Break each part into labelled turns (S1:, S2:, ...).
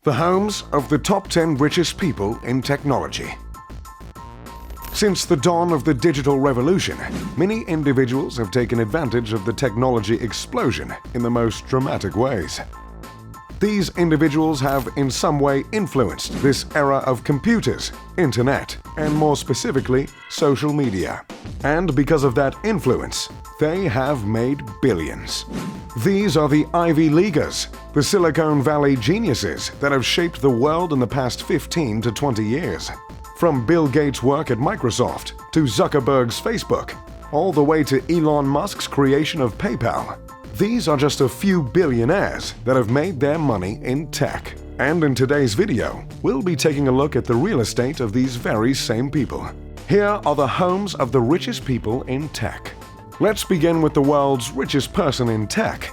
S1: The homes of the top 10 richest people in technology. Since the dawn of the digital revolution, many individuals have taken advantage of the technology explosion in the most dramatic ways. These individuals have in some way influenced this era of computers, internet, and more specifically, social media. And because of that influence, they have made billions. These are the Ivy Leaguers, the Silicon Valley geniuses that have shaped the world in the past 15 to 20 years. From Bill Gates' work at Microsoft, to Zuckerberg's Facebook, all the way to Elon Musk's creation of PayPal. These are just a few billionaires that have made their money in tech. And in today's video, we'll be taking a look at the real estate of these very same people. Here are the homes of the richest people in tech. Let's begin with the world's richest person in tech.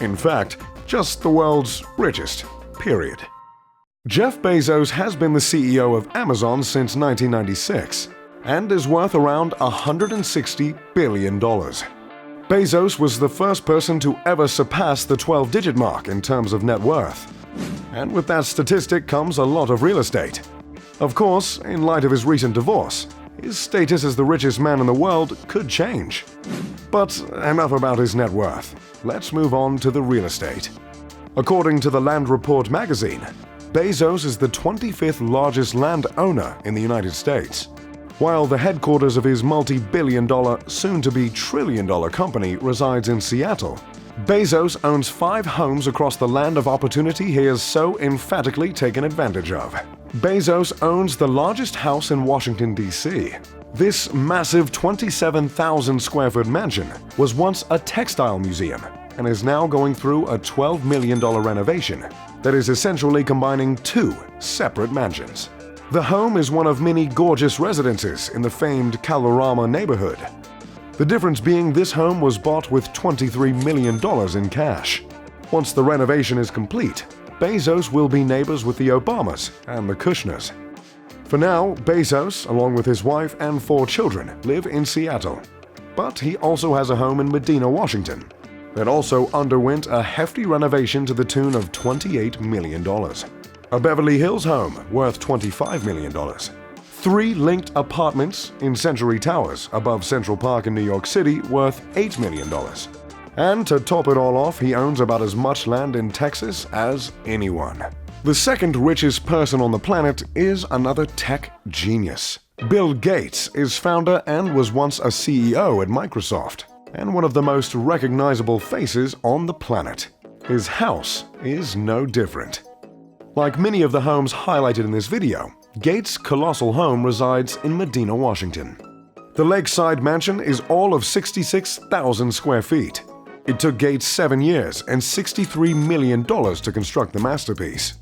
S1: In fact, just the world's richest, period. Jeff Bezos has been the CEO of Amazon since 1996 and is worth around $160 billion. Bezos was the first person to ever surpass the 12-digit mark in terms of net worth. And with that statistic comes a lot of real estate. Of course, in light of his recent divorce, his status as the richest man in the world could change. But enough about his net worth. Let's move on to the real estate. According to the Land Report magazine, Bezos is the 25th largest landowner in the United States. While the headquarters of his multi-billion-dollar, soon-to-be trillion-dollar company resides in Seattle, Bezos owns 5 homes across the land of opportunity he has so emphatically taken advantage of. Bezos owns the largest house in Washington, D.C. This massive 27,000-square-foot mansion was once a textile museum and is now going through a $12 million renovation that is essentially combining 2 separate mansions. The home is one of many gorgeous residences in the famed Kalorama neighborhood. The difference being this home was bought with $23 million in cash. Once the renovation is complete, Bezos will be neighbors with the Obamas and the Kushners. For now, Bezos, along with his wife and 4 children, live in Seattle. But he also has a home in Medina, Washington, that also underwent a hefty renovation to the tune of $28 million. A Beverly Hills home worth $25 million. 3 linked apartments in Century Towers above Central Park in New York City worth $8 million. And to top it all off, he owns about as much land in Texas as anyone. The second richest person on the planet is another tech genius. Bill Gates is founder and was once a CEO at Microsoft, and one of the most recognizable faces on the planet. His house is no different. Like many of the homes highlighted in this video, Gates' colossal home resides in Medina, Washington. The lakeside mansion is all of 66,000 square feet. It took Gates 7 years and $63 million to construct the masterpiece.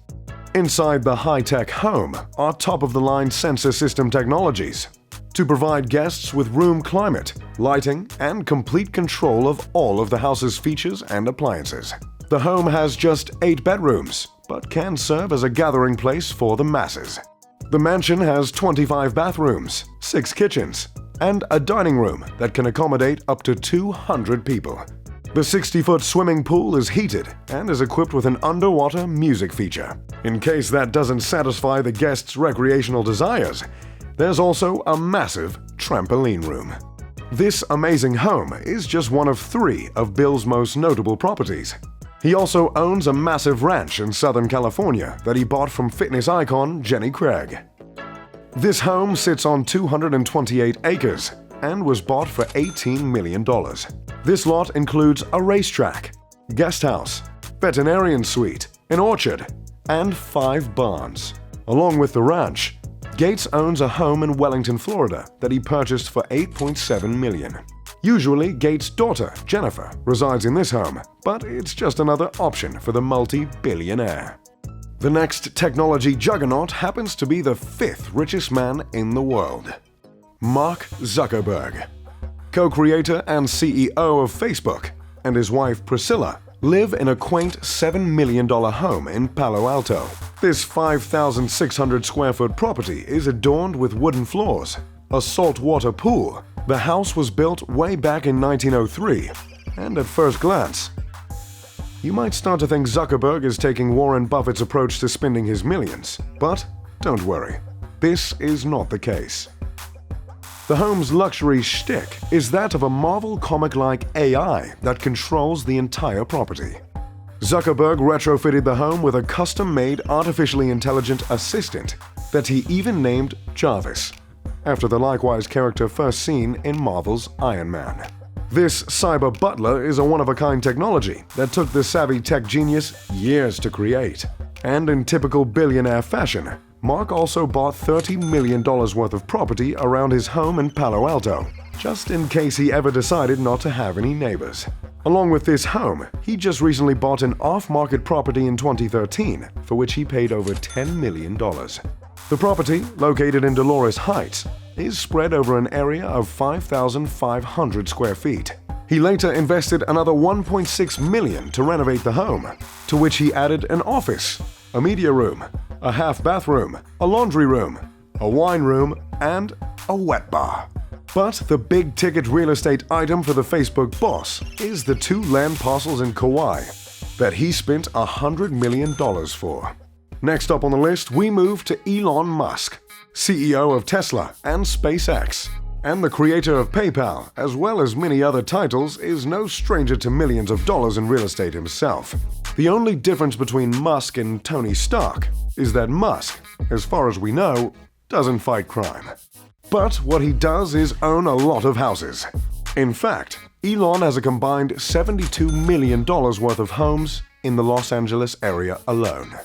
S1: Inside the high-tech home are top-of-the-line sensor system technologies to provide guests with room climate, lighting, and complete control of all of the house's features and appliances. The home has just 8 bedrooms, but can serve as a gathering place for the masses. The mansion has 25 bathrooms, 6 kitchens, and a dining room that can accommodate up to 200 people. The 60-foot swimming pool is heated and is equipped with an underwater music feature. In case that doesn't satisfy the guests' recreational desires, there's also a massive trampoline room. This amazing home is just one of 3 of Bill's most notable properties. He also owns a massive ranch in Southern California that he bought from fitness icon Jenny Craig. This home sits on 228 acres and was bought for $18 million. This lot includes a racetrack, guest house, veterinarian suite, an orchard, and 5 barns. Along with the ranch, Gates owns a home in Wellington, Florida that he purchased for $8.7 million. Usually, Gates' daughter, Jennifer, resides in this home, but it's just another option for the multi-billionaire. The next technology juggernaut happens to be the 5th richest man in the world. Mark Zuckerberg. Co-creator and CEO of Facebook, and his wife Priscilla live in a quaint $7 million home in Palo Alto. This 5,600 square foot property is adorned with wooden floors, a saltwater pool. The house was built way back in 1903, and at first glance, You might start to think Zuckerberg is taking Warren Buffett's approach to spending his millions, but don't worry, this is not the case. The home's luxury shtick is that of a Marvel comic-like AI that controls the entire property. Zuckerberg retrofitted the home with a custom-made artificially intelligent assistant that he even named Jarvis, after the likewise character first seen in Marvel's Iron Man. This cyber butler is a one-of-a-kind technology that took the savvy tech genius years to create. And in typical billionaire fashion, Mark also bought $30 million worth of property around his home in Palo Alto, just in case he ever decided not to have any neighbors. Along with this home, he just recently bought an off-market property in 2013, for which he paid over $10 million. The property, located in Dolores Heights, is spread over an area of 5,500 square feet. He later invested another $1.6 million to renovate the home, to which he added an office, a media room, a half bathroom, a laundry room, a wine room, and a wet bar. But the big-ticket real estate item for the Facebook boss is the 2 land parcels in Kauai that he spent $100 million for. Next up on the list, we move to Elon Musk, CEO of Tesla and SpaceX, and the creator of PayPal, as well as many other titles, is no stranger to millions of dollars in real estate himself. The only difference between Musk and Tony Stark is that Musk, as far as we know, doesn't fight crime. But what he does is own a lot of houses. In fact, Elon has a combined $72 million worth of homes in the Los Angeles area alone.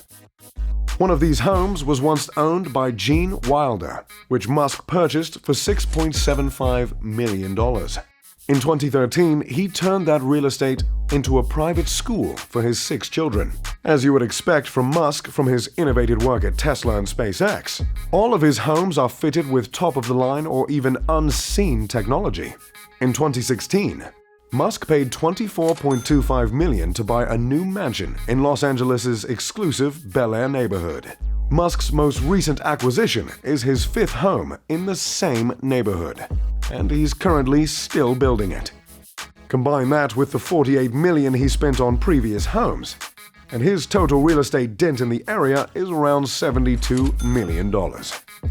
S1: One of these homes was once owned by Gene Wilder, which Musk purchased for $6.75 million. In 2013, he turned that real estate into a private school for his 6 children. As you would expect from Musk from his innovative work at Tesla and SpaceX, all of his homes are fitted with top-of-the-line or even unseen technology. In 2016, Musk paid $24.25 million to buy a new mansion in Los Angeles' exclusive Bel Air neighborhood. Musk's most recent acquisition is his 5th home in the same neighborhood, and he's currently still building it. Combine that with the $48 million he spent on previous homes, and his total real estate dent in the area is around $72 million.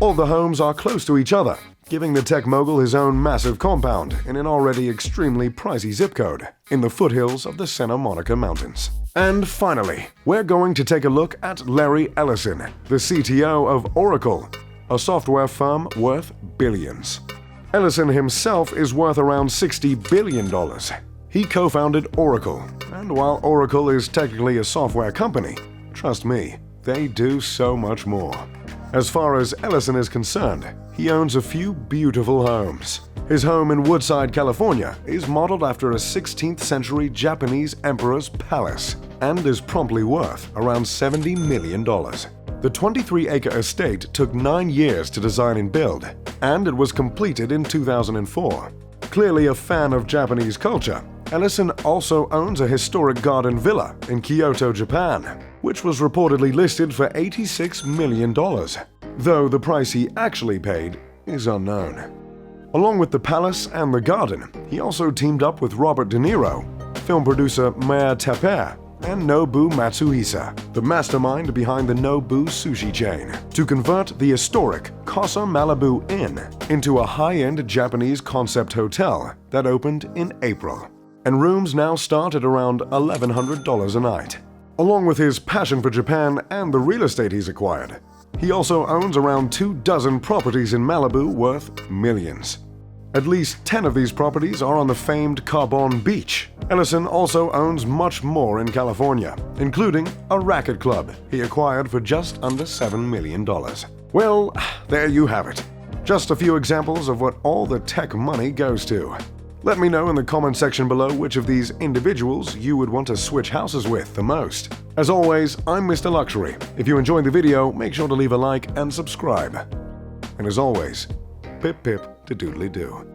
S1: All the homes are close to each other, giving the tech mogul his own massive compound in an already extremely pricey zip code in the foothills of the Santa Monica Mountains. And finally, we're going to take a look at Larry Ellison, the CTO of Oracle, a software firm worth billions. Ellison himself is worth around $60 billion. He co-founded Oracle, and while Oracle is technically a software company, trust me, they do so much more. As far as Ellison is concerned, he owns a few beautiful homes. His home in Woodside, California is modeled after a 16th century Japanese emperor's palace and is promptly worth around $70 million. The 23-acre estate took 9 years to design and build, and it was completed in 2004. Clearly a fan of Japanese culture, Ellison also owns a historic garden villa in Kyoto, Japan, which was reportedly listed for $86 million, though the price he actually paid is unknown. Along with the palace and the garden, he also teamed up with Robert De Niro, film producer Meir Tepper, and Nobu Matsuhisa, the mastermind behind the Nobu sushi chain, to convert the historic Casa Malibu Inn into a high-end Japanese concept hotel that opened in April. And rooms now start at around $1,100 a night. Along with his passion for Japan and the real estate he's acquired, he also owns around 24 properties in Malibu worth millions. At least 10 of these properties are on the famed Carbon Beach. Ellison also owns much more in California, including a racket club he acquired for just under $7 million. Well, there you have it. Just a few examples of what all the tech money goes to. Let me know in the comment section below which of these individuals you would want to switch houses with the most. As always, I'm Mr. Luxury. If you enjoyed the video, make sure to leave a like and subscribe. And as always, pip pip to doodly do.